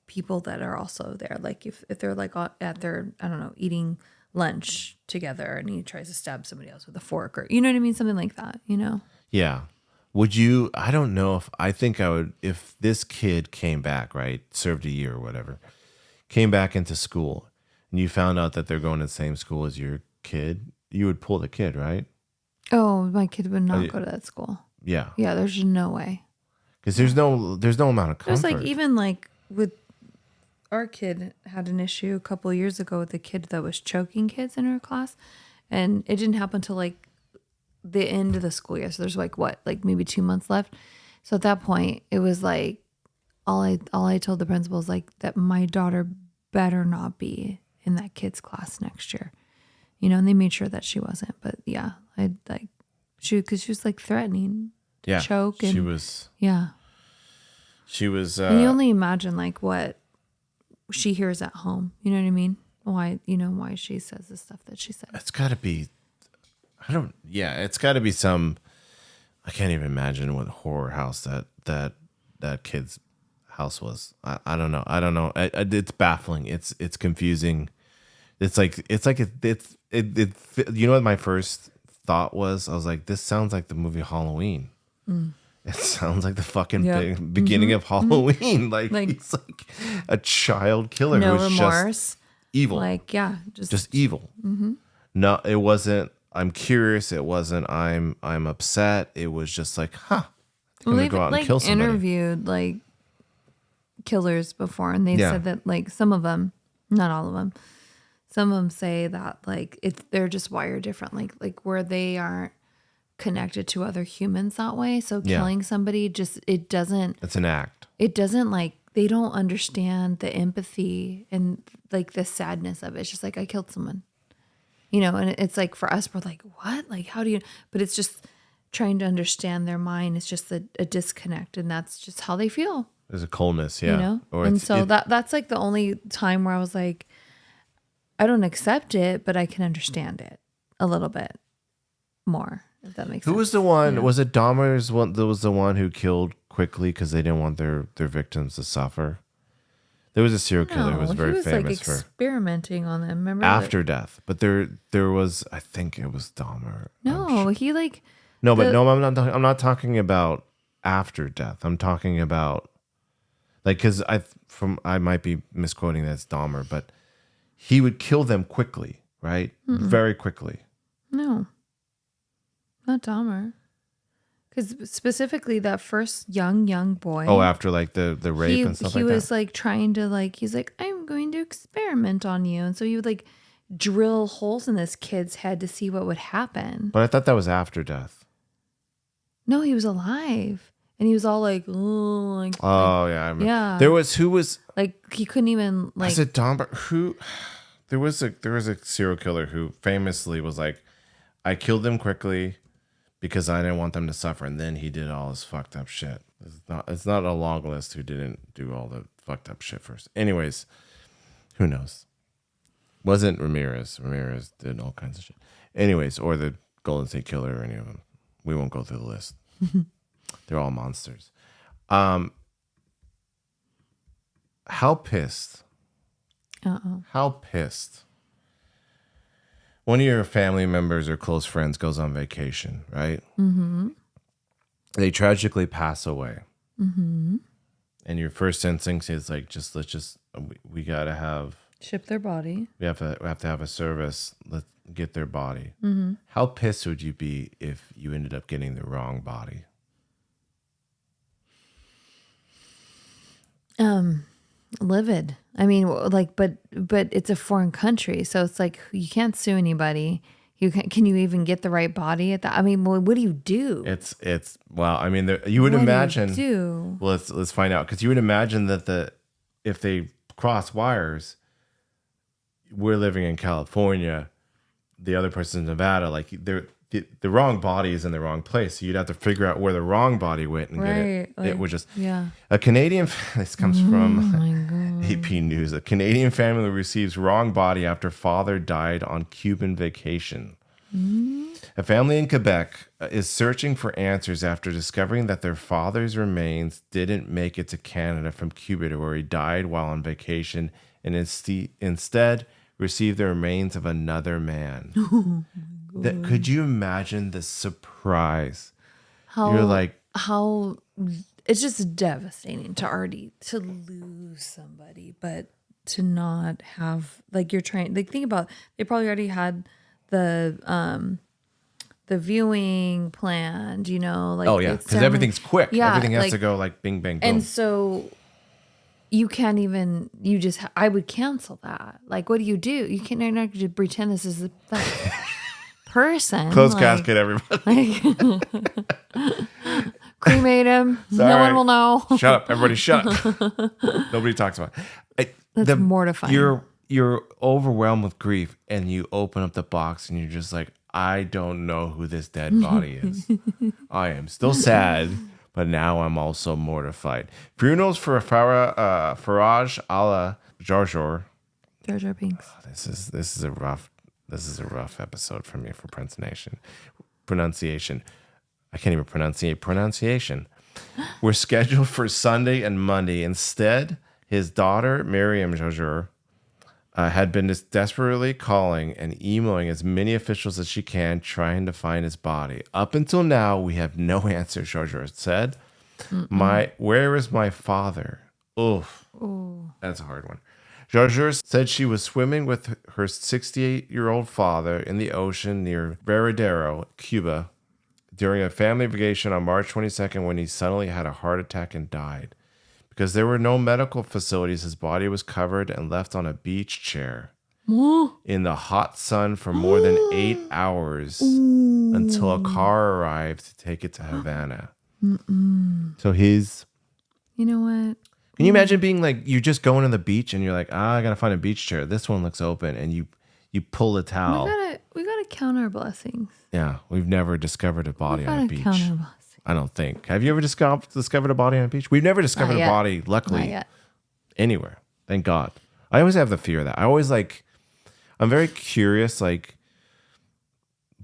people that are also there, like if they're like at their I don't know eating lunch together and he tries to stab somebody else with a fork, or you know what I mean, something like that. Yeah. Would you? I don't know if I think I would. If this kid came back, right, served a year or whatever, came back into school, and you found out that they're going to the same school as your kid, you would pull the kid, right? Oh, my kid would not go to that school. Yeah. Yeah, there's just no way. Because there's no amount of comfort. There's like even like with our kid had an issue a couple of years ago with a kid that was choking kids in her class, and it didn't happen until like the end of the school year. So there's like maybe 2 months left. So at that point, it was like all I told the principal is like that my daughter better not be in that kid's class next year, and they made sure that she wasn't. But yeah, because she was like threatening to choke, and she was. And you only imagine like what she hears at home. You know what I mean? Why she says the stuff that she said. It's got to be. It's got to be some. I can't even imagine what horror house that kid's house was. I don't know. It's baffling. It's confusing. It's like you know what my first thought was? I was like, this sounds like the movie Halloween. It sounds like the fucking beginning of Halloween. Like he's like a child killer no who's remorse, just evil. Like just evil. Mm-hmm. No, it wasn't. I'm curious. It wasn't. I'm upset. It was just like, I'm gonna go out and kill somebody. Interviewed like killers before, and they said that like some of them, not all of them, some of them say that like they're just wired differently, like where they aren't connected to other humans that way. So killing somebody it's an act. It doesn't like they don't understand the empathy and like the sadness of it. It's just like I killed someone. And it's like for us, we're like, what? Like, how do you? But it's just trying to understand their mind. It's just a disconnect, and that's just how they feel. There's a coldness, yeah. That's like the only time where I was like, I don't accept it, but I can understand it a little bit more, if that makes sense. Who was the one? Yeah. Was it Dahmer's one? That was the one who killed quickly because they didn't want their victims to suffer. There was a serial killer who was very famous for experimenting on them. Remember after death, but there was, I think it was Dahmer. No, he like no, but no, I'm not talking about after death. I'm talking about like because I might be misquoting that's Dahmer, but he would kill them quickly, right? Very quickly. No, not Dahmer. Because specifically that first young boy. Oh, after like the rape and stuff like that? He was like trying to like, he's like, I'm going to experiment on you. And so he would like drill holes in this kid's head to see what would happen. But I thought that was after death. No, he was alive. And he was all like, oh, like, yeah, I remember. Yeah. Who was like, he couldn't even like. Was it Dahmer? Who? There was a serial killer who famously was like, I killed them quickly because I didn't want them to suffer, and then he did all his fucked up shit. It's not a long list who didn't do all the fucked up shit first. Anyways, who knows? Wasn't Ramirez. Ramirez did all kinds of shit. Anyways, or the Golden State Killer or any of them. We won't go through the list. They're all monsters. How pissed? How pissed? One of your family members or close friends goes on vacation, right? Mm-hmm. They tragically pass away. Mm-hmm. And your first instinct is like, we gotta have ship their body. We have to have a service. Let's get their body. Mm-hmm. How pissed would you be if you ended up getting the wrong body? Livid. I mean, like, but it's a foreign country, so it's like you can't sue anybody. Can you even get the right body at that? I mean, well, what do you do? It's well, I mean, you would imagine. What do you do? Well, let's find out, because you would imagine that if they cross wires, we're living in California, the other person's in Nevada, like the wrong body is in the wrong place. So you'd have to figure out where the wrong body went and get it. Like, it would just a Canadian. This comes from AP News. A Canadian family receives wrong body after father died on Cuban vacation. A family in Quebec is searching for answers after discovering that their father's remains didn't make it to Canada from Cuba, where he died while on vacation, and instead received the remains of another man. Could you imagine the surprise? How it's just devastating to lose somebody, but to not have, like, you're trying, like, think about, they probably already had the viewing planned, you know, like, oh yeah, because everything's quick. Yeah, everything has to go like bing bang boom. And so you can't even, I would cancel that. Like, what do? You can't, you're not going to pretend this is that person. Close casket, everybody. Cremate him. Sorry. No one will know. Shut up, everybody. Shut up. Nobody talks about it. That's mortifying. You're overwhelmed with grief, and you open up the box, and you're just like, I don't know who this dead body is. I am still sad, but now I'm also mortified. Funerals for Faraj Allah Jarjor. Jar Jar Binks. Oh, this is a rough episode for me for pronunciation. I can't even pronunciation. We're scheduled for Sunday and Monday. Instead, his daughter, Miriam Jarjor, had been just desperately calling and emailing as many officials as she can, trying to find his body. Up until now, we have no answer, Jarjor said. Where is my father? Oof. Ooh. That's a hard one. Jarjor said she was swimming with her 68-year-old father in the ocean near Veradero, Cuba, during a family vacation on March 22nd, when he suddenly had a heart attack and died. Because there were no medical facilities, his body was covered and left on a beach chair in the hot sun for more than 8 hours until a car arrived to take it to Havana. So he's... You know what? Can you imagine being like, you're just going to the beach and you're like, I gotta find a beach chair. This one looks open, and you pull the towel. We gotta count our blessings. Yeah, we've never discovered a body on a beach. Count our blessings. I don't think. Have you ever discovered a body on a beach? We've never discovered a body, luckily, anywhere. Thank God. I always have the fear of that. I'm very curious, like,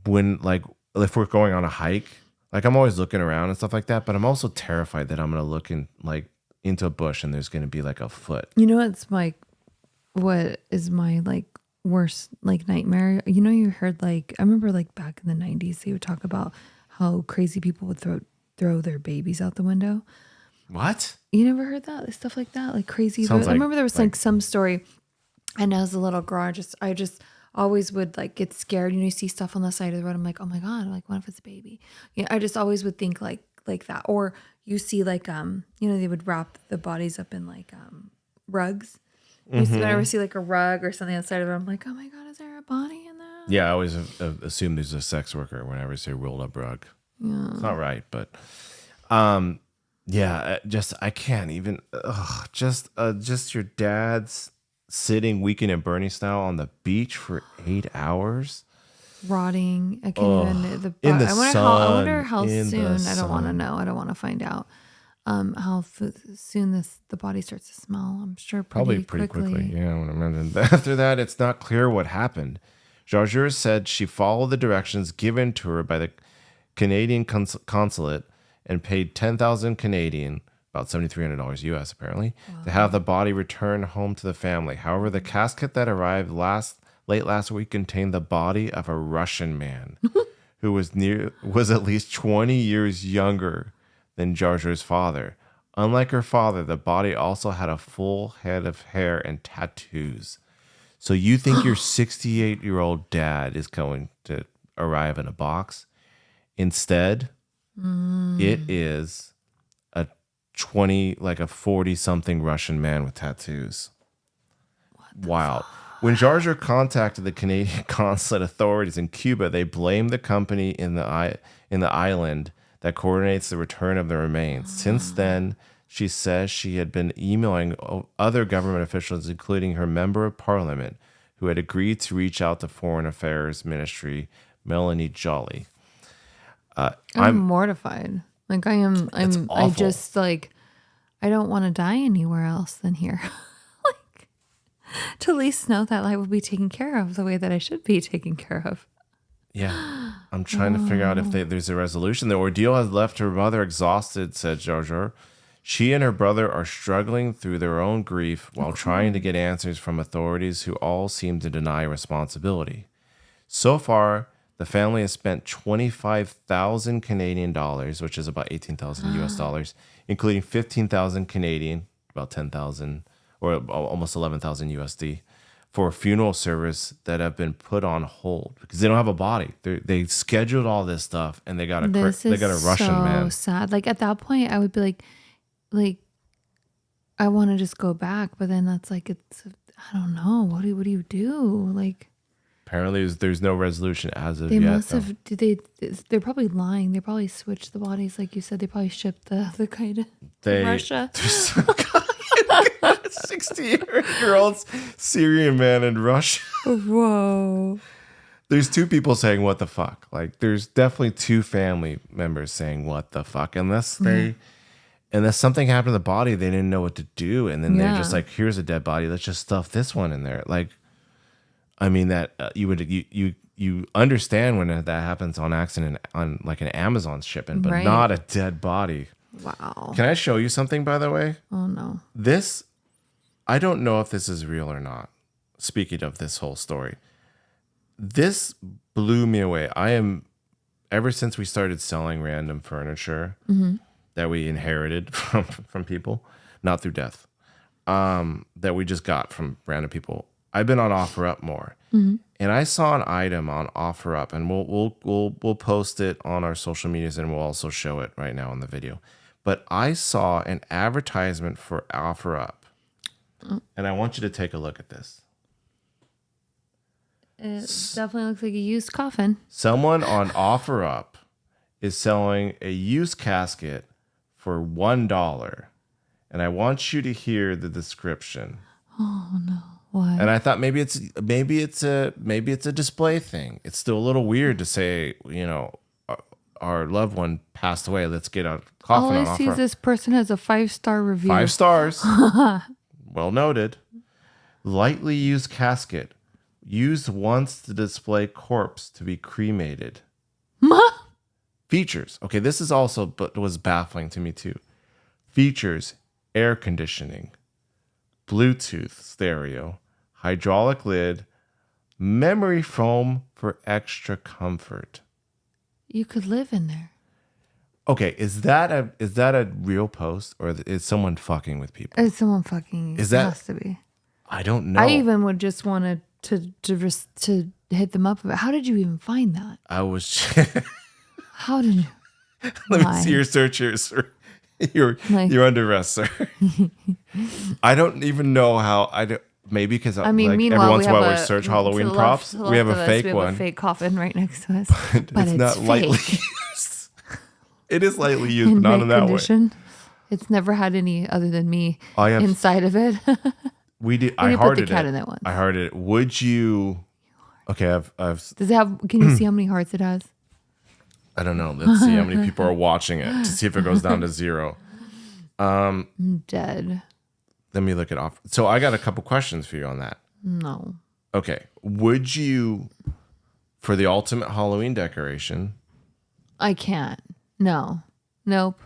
when like if we're going on a hike, like I'm always looking around and stuff like that, but I'm also terrified that I'm gonna look in like into a bush and there's gonna be like a foot. You know what is my like worst like nightmare? You know, you heard like I remember like back in the 90s they would talk about how crazy people would throw their babies out the window. What? You never heard that? Stuff like that? Like crazy. I remember there was like some story, and as a little girl, I just always would like get scared. You know, you see stuff on the side of the road. I'm like, oh my God, like what if it's a baby? You know, I just always would think like that. Or you see like you know, they would wrap the bodies up in like rugs. Whenever I see like a rug or something outside of it, I'm like, oh my God, is there a body in that? Yeah, I always assume there's a sex worker whenever I say rolled up rug. Yeah. It's not right, but yeah, just I can't even. Just your dad's sitting weekend at Bernie style on the beach for 8 hours, rotting. I can't even. In the sun. I wonder how soon. I don't want to know. I don't want to find out. How soon the body starts to smell. I'm sure pretty quickly. Yeah, I would imagine. After that, it's not clear what happened. Jarjur said she followed the directions given to her by the Canadian consulate and paid 10,000 Canadian, about $7,300 US apparently, to have the body returned home to the family. However, the casket that arrived late last week contained the body of a Russian man who was at least 20 years younger than Jarjur's father. Unlike her father, the body also had a full head of hair and tattoos. So you think your 68-year-old dad is going to arrive in a box? Instead, it is a 40-something Russian man with tattoos. Wow. When Jarjur contacted the Canadian consulate authorities in Cuba, they blamed the company in the island that coordinates the return of the remains. Since then, she says she had been emailing other government officials, including her member of parliament, who had agreed to reach out to Foreign Affairs Ministry, Melanie Joly. I'm mortified. Like I am. I just like. I don't want to die anywhere else than here. Like to at least know that I will be taken care of the way that I should be taken care of. Yeah, I'm trying to figure out if there's a resolution. The ordeal has left her mother exhausted, said Jarjur. She and her brother are struggling through their own grief while trying to get answers from authorities who all seem to deny responsibility. So far, the family has spent 25,000 Canadian dollars, which is about 18,000 US dollars, including 15,000 Canadian, about 10,000 or almost 11,000 USD, for a funeral service that have been put on hold because they don't have a body. They scheduled all this stuff and they got a Russian man. So sad. Like at that point, I would be like I want to just go back, but then that's like I don't know. What do you do? Like apparently there's no resolution as of yet. They must have. They're probably lying. They probably switched the bodies, like you said. They probably shipped the kind to Russia. 60-year-old Syrian man in Russia. Whoa. There's two people saying what the fuck. Like there's definitely two family members saying what the fuck. Unless something happened to the body, they didn't know what to do. And then they're just like, here's a dead body. Let's just stuff this one in there. Like, I mean that you understand when that happens on accident on like an Amazon shipment, but not a dead body. Wow. Can I show you something, by the way? Oh, no. This, I don't know if this is real or not. Speaking of this whole story, this blew me away. Ever since we started selling random furniture that we inherited from people, not through death, that we just got from random people, I've been on OfferUp more. And I saw an item on OfferUp, and we'll post it on our social medias, and we'll also show it right now in the video. But I saw an advertisement for OfferUp, and I want you to take a look at this. It definitely looks like a used coffin. Someone on OfferUp is selling a used casket for $1, and I want you to hear the description. Oh no. What? And I thought maybe it's a display thing. It's still a little weird to say, our loved one passed away. Let's get a coffin on offer. All I see is this person has a 5-star review. 5 stars. Well noted. Lightly used casket Used once to display corpse to be cremated. Features. Okay, this is also but was baffling to me too. Features: air conditioning, Bluetooth stereo, hydraulic lid, memory foam for extra comfort. You could live in there. Okay, is that a real post or is someone fucking with people? It's someone fucking. Is that? It has to be. I don't know. I even would just want to hit them up about. How did you even find that? I was. How did you? Let me see your search here, sir. You're under arrest, sir. I don't even know how. Maybe because I mean, like, meanwhile, every once in a while we have search Halloween props. We have a fake one. We have a fake coffin right next to us, but it's not fake. lightly used. It is lightly used, but not in that way. It's never had any other than me inside of it. We did. I hearted it. I hearted it. Would you? Okay, I've. Does it have? Can you see how many hearts it has? I don't know. Let's see how many people are watching it to see if it goes down to 0. I'm dead. Let me look it off. So I got a couple questions for you on that. No. Okay. Would you, for the ultimate Halloween decoration? I can't. No. Nope.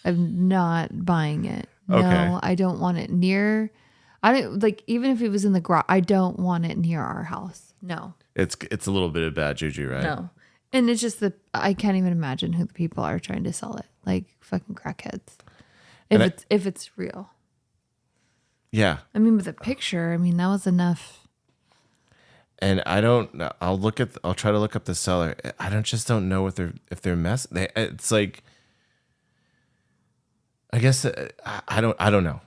I'm not buying it. No, okay. I don't want it near. I don't like even if it was in the garage. I don't want it near our house. No. It's a little bit of bad juju, right? No. And it's just I can't even imagine who the people are trying to sell it. Like fucking crackheads. If it's real. Yeah. I mean, with a picture, I mean, that was enough. And I don't know. I'll try to look up the seller. I just don't know if they're it's like, I guess I don't know.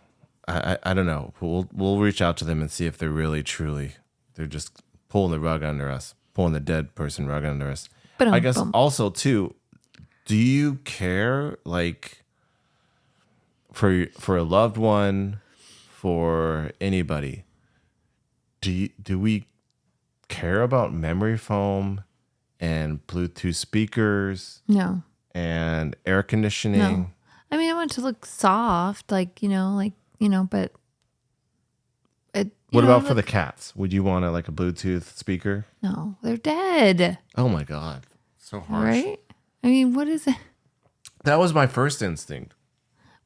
I don't know. We'll reach out to them and see if they're really truly, they're just pulling the rug under us, pulling the dead person rug under us. But I guess also too, do you care like for a loved one, for anybody? Do we care about memory foam and Bluetooth speakers? No. And air conditioning? No. I mean, I want it to look soft, but what about for the cats? Would you want a Bluetooth speaker? No, they're dead. Oh my God. So harsh. Right? I mean, what is it? That was my first instinct.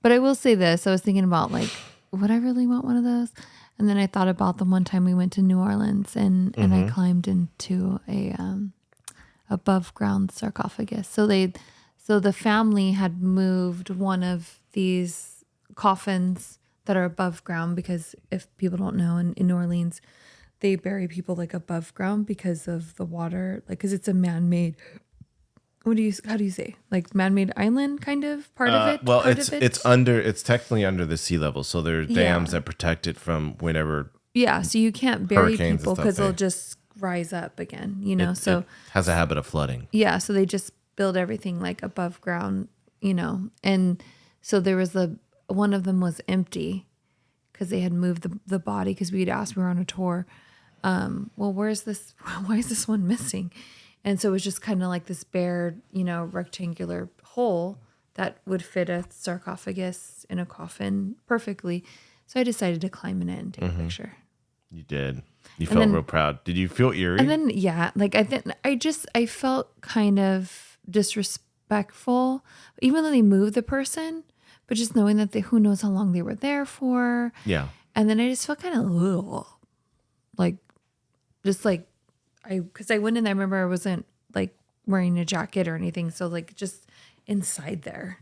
But I will say this. I was thinking about would I really want one of those? And then I thought about the one time we went to New Orleans and I climbed into a above ground sarcophagus. So the family had moved one of these coffins that are above ground because if people don't know, in New Orleans, they bury people above ground because of the water, because it's a man-made. How do you say? Man-made island kind of part of it? Well, it's technically under the sea level, so there are dams that protect it from whenever. Yeah, so you can't bury people because they'll just rise up again, so it has a habit of flooding. Yeah, so they just build everything above ground, and so there was one of them was empty because they had moved the body because we'd asked, we were on a tour. Well, why is this one missing? And so it was just kind of this bare, rectangular hole that would fit a sarcophagus in a coffin perfectly. So I decided to climb in it and take a picture. You did. You felt real proud. Did you feel eerie? And then, yeah, I felt kind of disrespectful, even though they moved the person, but just knowing that who knows how long they were there for. Yeah. And then I just felt kind of because I went in there, I remember I wasn't wearing a jacket or anything. So just inside there,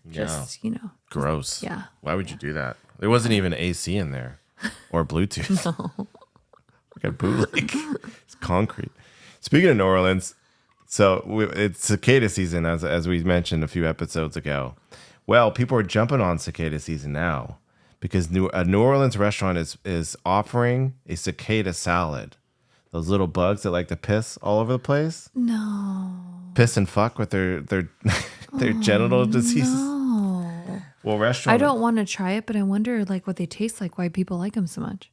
gross. Yeah. Why would you do that? There wasn't even AC in there or Bluetooth. No. Like a bootleg. It's concrete. Speaking of New Orleans, so it's cicada season, as we mentioned a few episodes ago. Well, people are jumping on cicada season now because a New Orleans restaurant is offering a cicada salad. Those little bugs that like to piss all over the place. No. Piss and fuck with their genital diseases. No. Well, restaurant. I don't want to try it, but I wonder what they taste like. Why people like them so much?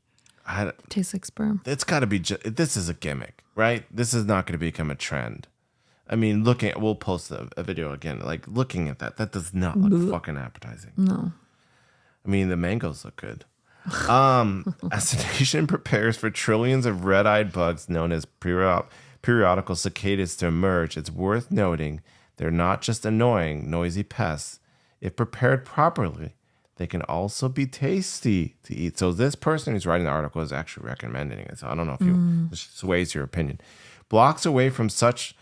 Tastes like sperm. It's got to be. This is a gimmick, right? This is not going to become a trend. I mean, we'll post a video again. Looking at that does not look fucking appetizing. No. I mean, the mangoes look good. As the nation prepares for trillions of red-eyed bugs known as periodical cicadas to emerge, it's worth noting they're not just annoying, noisy pests. If prepared properly, they can also be tasty to eat. So this person who's writing the article is actually recommending it. So I don't know if this sways your opinion. Blocks away from such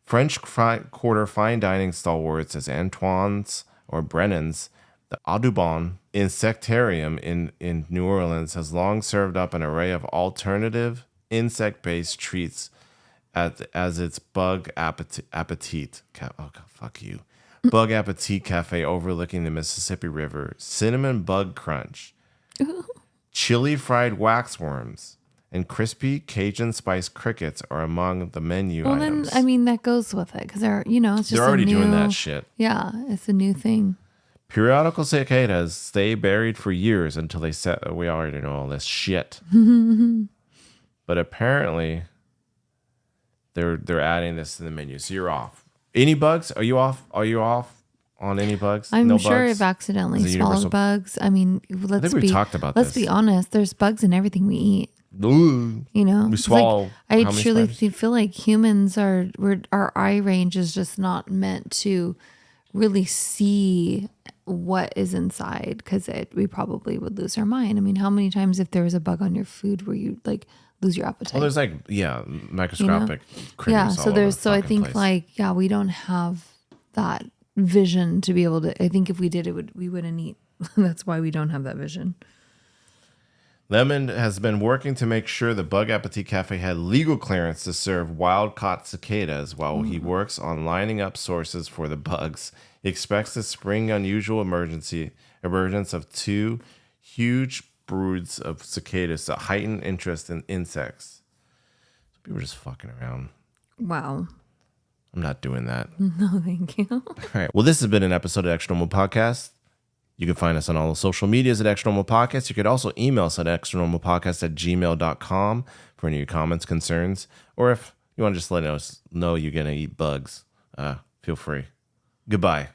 French Quarter fine dining stalwarts as Antoine's or Brennan's, the Audubon Insectarium in New Orleans has long served up an array of alternative insect-based treats as its Bug Appetit. Oh, God, fuck you. Bug Appetit Cafe overlooking the Mississippi River, cinnamon bug crunch, chili fried waxworms, and crispy Cajun spice crickets are among the menu items. Then, I mean, that goes with it because it's just they're already doing that shit. Yeah, it's a new thing. Periodical cicadas stay buried for years until they set. We already know all this shit. But apparently, they're adding this to the menu. So you're off. Any bugs? Are you off? Are you off on any bugs? I'm no sure bugs? I've accidentally swallowed bugs. I mean, let's be honest. There's bugs in everything we eat. Ooh, we swallow. I truly feel like humans our eye range is just not meant to really see what is inside because we probably would lose our mind. I mean, how many times if there was a bug on your food where you like lose your appetite? Well, there's microscopic critters. So I think we don't have that vision to be able to. I think if we did, we wouldn't eat. That's why we don't have that vision. Lemon has been working to make sure the Bug Appetit Cafe had legal clearance to serve wild-caught cicadas while he works on lining up sources for the bugs. He expects the spring unusual emergence of 2 huge broods of cicadas to heighten interest in insects. So people are just fucking around. Wow. I'm not doing that. No, thank you. All right. Well, this has been an episode of ExtraNormal Podcast. You can find us on all the social medias at ExtraNormal Podcast. You could also email us at extranormalpodcast@gmail.com for any of your comments, concerns, or if you want to just let us know you're going to eat bugs, feel free. Goodbye.